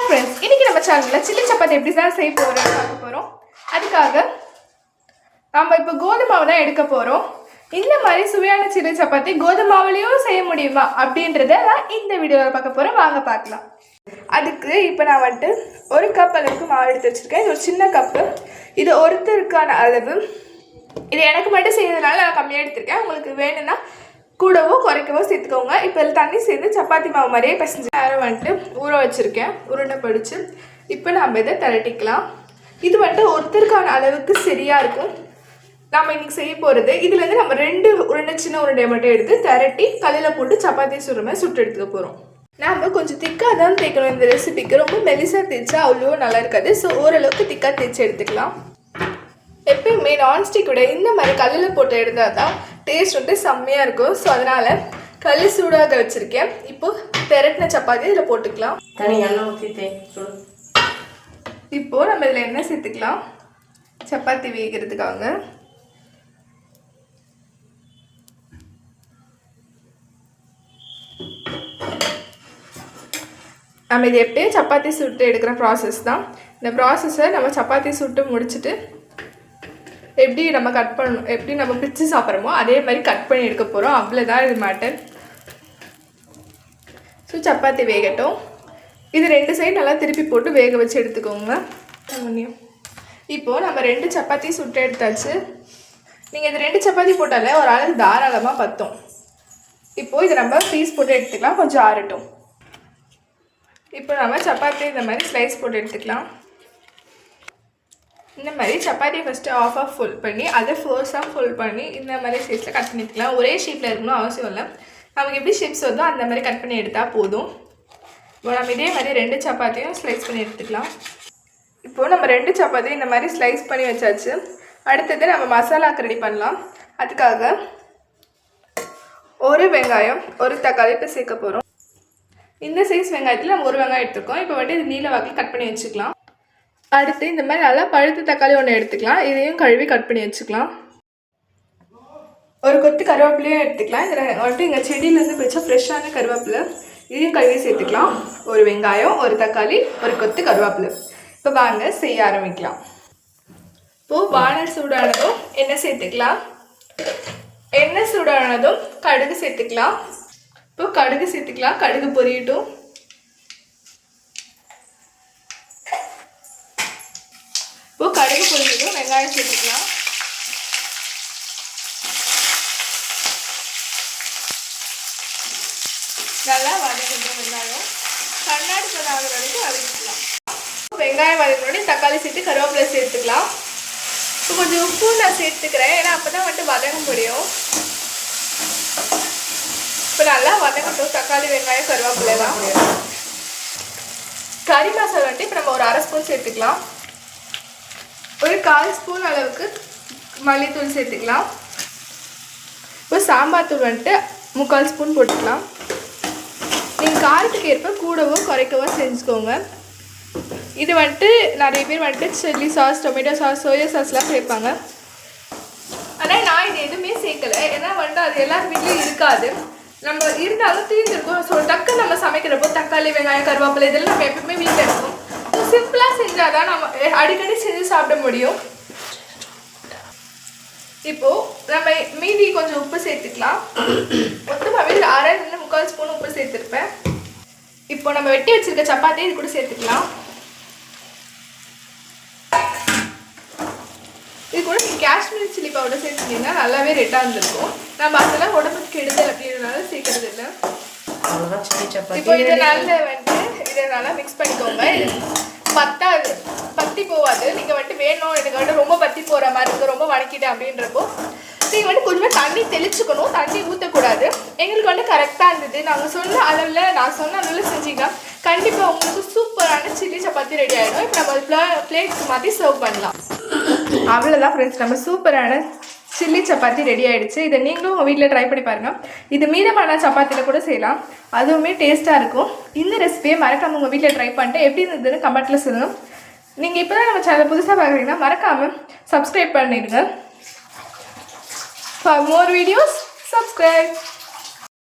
Hi friends, இன்றைக்கி நம்ம சேனலில் சில்லி சப்பாத்தி எப்படி தான் செய்ய போகிறோம்னு பார்க்க போகிறோம். அதுக்காக நம்ம இப்போ கோதுமை மாவு தான் எடுக்க போகிறோம். இந்த மாதிரி சுவையான சில்லி சப்பாத்தி கோதுமை மாவுலேயும் செய்ய முடியுமா அப்படின்றத நான் இந்த வீடியோவில் பார்க்க போகிறோம். வாங்க பார்க்கலாம். அதுக்கு இப்போ நான் வந்துட்டு 1 கப் அளவுக்கு மாவு எடுத்து வச்சுருக்கேன். இது ஒரு சின்ன கப்பு. இது ஒருத்தருக்கான அளவு. இது எனக்கு மட்டும் செய்யறதுனால நான் கம்மியாக எடுத்திருக்கேன். உங்களுக்கு வேணும்னா கூடவோ குறைக்கவோ சேர்த்துக்கோங்க. இப்போ இதில் தண்ணி சேர்த்து சப்பாத்தி மாவு மாதிரியே பிசைஞ்சு நேரம் வந்துட்டு ஊற வச்சுருக்கேன், உருண்டை பிடிச்சி. இப்போ நம்ம இதை திரட்டிக்கலாம். இது வந்துட்டு ஒருத்தருக்கான அளவுக்கு சரியாக இருக்கும். நம்ம இன்றைக்கி செய்ய போகிறது இதுலேருந்து நம்ம 2 உருண்டை சின்ன உருண்டையை மட்டும் எடுத்து திரட்டி கல்லில் போட்டு சப்பாத்தி சுடுற சுட்டு எடுத்துக்க போகிறோம். நம்ம கொஞ்சம் திக்காக தான் தேய்க்கணும் இந்த ரெசிபிக்கு. ரொம்ப மெலிசாக தேய்ச்சா அவ்வளோ நல்லா இருக்காது. ஸோ ஓரளவுக்கு திக்காக தேய்ச்சி எடுத்துக்கலாம். எப்பயுமே நான்ஸ்டிக் விட இந்த மாதிரி கல்லில் போட்டு எடுத்தால் தான் டேஸ்ட் வந்துட்டு செம்மையாக இருக்கும். ஸோ அதனால் கல் சூடாக வச்சுருக்கேன். இப்போது திரட்டின சப்பாத்தி இதில் போட்டுக்கலாம். தனி எண்ணெய் ஊற்றி இப்போது நம்ம இதில் எண்ணெய் சேர்த்துக்கலாம் சப்பாத்தி வேகிறதுக்காக. நம்ம இது எப்பயும் சப்பாத்தி சுட்டு எடுக்கிற ப்ராசஸ் தான். இந்த ப்ராசஸை நம்ம சப்பாத்தி சுட்டு முடிச்சுட்டு எப்படி நம்ம கட் பண்ணணும், எப்படி நம்ம பிச்சு சாப்பிட்றோமோ அதே மாதிரி கட் பண்ணி எடுக்க போகிறோம். அவ்வளோதான் இது மேட்டர். ஸோ சப்பாத்தி வேகட்டும். இது 2 சைடு நல்லா திருப்பி போட்டு வேக வச்சு எடுத்துக்கோங்க. இப்போது நம்ம 2 சப்பாத்தி சுட்டு எடுத்தாச்சு. நீங்கள் இது 2 சப்பாத்தி போட்டாலே ஒரு ஆளுக்கு தாராளமாக பற்றும். இப்போது இதை நம்ம பீஸ் போட்டு எடுத்துக்கலாம். கொஞ்சம் ஆறட்டும். இப்போ நம்ம சப்பாத்தி இந்த மாதிரி ஸ்லைஸ் போட்டு எடுத்துக்கலாம். இந்த மாதிரி சப்பாத்தியை ஃபஸ்ட்டு ஆஃபாக ஃபுல் பண்ணி அதை ஃபோர்ஸாக ஃபுல் பண்ணி இந்த மாதிரி ஷேப்ஸில் கட் பண்ணிக்கலாம். ஒரே ஷேப்பில் இருக்கணும் அவசியம் இல்லை. நமக்கு எப்படி ஷேப்ஸ் வருதோ அந்த மாதிரி கட் பண்ணி எடுத்தால் போதும். இப்போ நம்ம இதே மாதிரி 2 சப்பாத்தியும் ஸ்லைஸ் பண்ணி எடுத்துக்கலாம். இப்போது நம்ம 2 சப்பாத்தியும் இந்த மாதிரி ஸ்லைஸ் பண்ணி வச்சாச்சு. அடுத்தது நம்ம மசாலாக்கு ரெடி பண்ணலாம். அதுக்காக 1 வெங்காயம் 1 தக்காளி இப்போ சேர்க்க போகிறோம். இந்த சைஸ் வெங்காயத்தில் நம்ம 1 வெங்காயம் எடுத்துருக்கோம். இப்போ வந்துட்டு இது நீல வாக்கில் கட் பண்ணி வச்சுக்கலாம். அடுத்து இந்த மாதிரி நல்லா பழுத்த தக்காளி ஒன்று எடுத்துக்கலாம். இதையும் கழுவி கட் பண்ணி வச்சுக்கலாம். 1 கொத்து கருவேப்பிலையும் எடுத்துக்கலாம். இதில் வந்துட்டு எங்கள் செடியிலேருந்து பிடிச்ச ஃப்ரெஷ்ஷான கருவேப்பிலை, இதையும் கழுவி சேர்த்துக்கலாம். 1 வெங்காயம் 1 தக்காளி 1 கொத்து கருவேப்பிலை. இப்போ வாங்க செய்ய ஆரம்பிக்கலாம். இப்போது வானல் சூடானதும் எண்ணெய் சேர்த்துக்கலாம். எண்ணெய் சூடானதும் கடுகு சேர்த்துக்கலாம். இப்போ கடுகு சேர்த்துக்கலாம். கடுகு பொரியட்டும். இப்போ கடுகு பொரிஞ்சதும் வெங்காயம் சேர்த்துக்கலாம். நல்லா வதக்கிட்டோம். வெங்காயம் கண்ணாடி பதம் ஆகிற வரைக்கும் வதக்கிக்கலாம். வெங்காயம் வதக்கினோடனே தக்காளி சேர்த்து கருவேப்பிலை சேர்த்துக்கலாம். இப்போ கொஞ்சம் உப்பு நான் சேர்த்துக்கிறேன், ஏன்னா அப்போ தான் வந்துட்டு வதங்க முடியும். இப்போ நல்லா வதங்கட்டும். தக்காளி வெங்காயம் கருவேப்பிலை தான். கறி மசாலா வந்துட்டு இப்போ நம்ம ஒரு 1/2 ஸ்பூன் சேர்த்துக்கலாம். ஒரு 1/4 ஸ்பூன் அளவுக்கு மல்லித்தூள் சேர்த்துக்கலாம். இப்போ சாம்பார் தூள் வந்துட்டு 3/4 ஸ்பூன் போட்டுக்கலாம். நீங்கள் காரத்துக்கு ஏற்ப கூடவோ குறைக்கவோ செஞ்சுக்கோங்க. இது வந்துட்டு நிறைய பேர் வந்துட்டு chilli sauce, tomato sauce, soya சாஸ்லாம் சேர்ப்பாங்க. ஆனால் நான் இது எதுவுமே சேர்க்கலை. ஏன்னா வந்துட்டு அது எல்லார் வீட்லேயும் இருக்காது. நம்ம இருந்தாலும் தீர்ந்துருக்கும். ஸோ டக்கு நம்ம சமைக்கிறப்போ தக்காளி வெங்காயம் கருவேப்பிலை இதெல்லாம் நம்ம எப்பவுமே வீட்டில் இருக்கும். ஸோ சிம்பிளாக செஞ்சால் தான் நம்ம அடிக்கடி செஞ்சு சாப்பிட முடியும். இப்போது நம்ம மீதி கொஞ்சம் உப்பு சேர்த்துக்கலாம். மொத்தமாகவே 1/2 3/4 ஸ்பூன் உப்பு சேர்த்துருப்பேன். இப்போ நம்ம வெட்டி வச்சுருக்க சப்பாத்தி இது கூட சேர்த்துக்கலாம். இது கூட நீங்கள் காஷ்மீரி சில்லி பவுடர் சேர்த்துட்டிங்கன்னா நல்லாவே ரெட்டாக இருந்திருக்கும். நம்ம அதெல்லாம் உடம்புக்கு கெடுதல் அப்படின்றதுனால சேர்க்கறது இல்லை. இப்போ இதை நல்லா வந்துட்டு இதை நல்லா மிக்ஸ் பண்ணிக்கோங்க. பத்தாது, பத்தி போகாது. நீங்கள் வந்துட்டு வேணும் எனக்கு வந்துட்டு ரொம்ப பத்தி போகிற மாதிரி இருக்குது, ரொம்ப வதக்கிட்டேன் அப்படின்றப்போ நீங்கள் வந்துட்டு கொஞ்சமாக தண்ணி தெளிச்சுக்கணும். தண்ணி ஊற்றக்கூடாது. எங்களுக்கு வந்துட்டு கரெக்டாக இருந்தது. நாங்கள் சொன்ன அளவில் நான் சொன்ன அளவில் செஞ்சிங்கன்னா கண்டிப்பாக உங்களுக்கு சூப்பரான சில்லி சப்பாத்தி ரெடி ஆகிடும். இப்போ நம்ம பிளேட்ஸ் மாற்றி சர்வ் பண்ணலாம். அவ்வளோதான் ஃப்ரெண்ட்ஸ், நம்ம சூப்பரான சில்லி சப்பாத்தி ரெடி ஆகிடுச்சு. இதை நீங்களும் உங்கள் வீட்டில் ட்ரை பண்ணி பாருங்கள். இது மீதமான சப்பாத்தியில் கூட செய்யலாம், அதுவுமே டேஸ்ட்டாக இருக்கும். இந்த ரெசிபியை மறக்காமல் உங்கள் வீட்டில் ட்ரை பண்ணிட்டு எப்படி இருந்ததுன்னு கமெண்ட்டில் சொல்லணும். நீங்கள் இப்போ தான் நம்ம சேனல் புதுசாக பார்க்குறீங்கன்னா மறக்காமல் சப்ஸ்கிரைப் பண்ணிடுங்க. For more videos, subscribe.